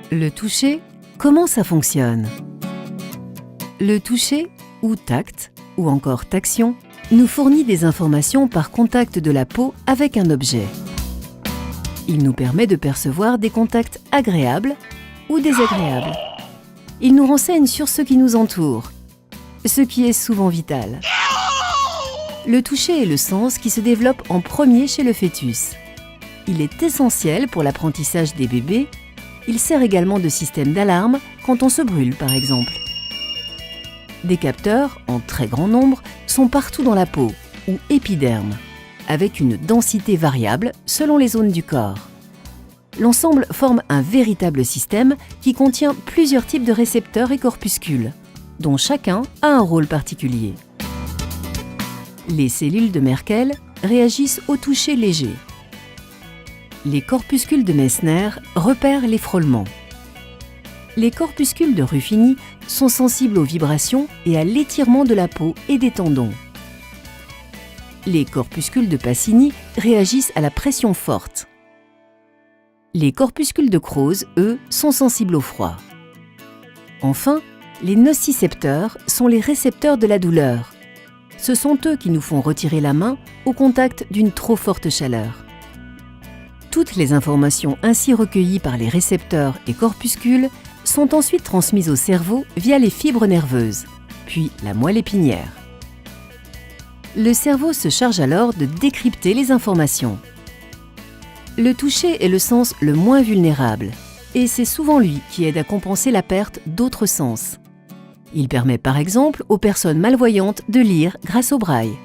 Le toucher, comment ça fonctionne? Le toucher, ou tact, ou encore taction, nous fournit des informations par contact de la peau avec un objet. Il nous permet de percevoir des contacts agréables ou désagréables. Il nous renseigne sur ce qui nous entoure, ce qui est souvent vital. Le toucher est le sens qui se développe en premier chez le fœtus. Il est essentiel pour l'apprentissage des bébés. Il sert également de système d'alarme quand on se brûle, par exemple. Des capteurs, en très grand nombre, sont partout dans la peau, ou épiderme, avec une densité variable selon les zones du corps. L'ensemble forme un véritable système qui contient plusieurs types de récepteurs et corpuscules, dont chacun a un rôle particulier. Les cellules de Merkel réagissent au toucher léger. Les corpuscules de Messner repèrent les frôlements. Les corpuscules de Ruffini sont sensibles aux vibrations et à l'étirement de la peau et des tendons. Les corpuscules de Pacini réagissent à la pression forte. Les corpuscules de Krause, eux, sont sensibles au froid. Enfin, les nocicepteurs sont les récepteurs de la douleur. Ce sont eux qui nous font retirer la main au contact d'une trop forte chaleur. Toutes les informations ainsi recueillies par les récepteurs et corpuscules sont ensuite transmises au cerveau via les fibres nerveuses, puis la moelle épinière. Le cerveau se charge alors de décrypter les informations. Le toucher est le sens le moins vulnérable, et c'est souvent lui qui aide à compenser la perte d'autres sens. Il permet par exemple aux personnes malvoyantes de lire grâce au braille.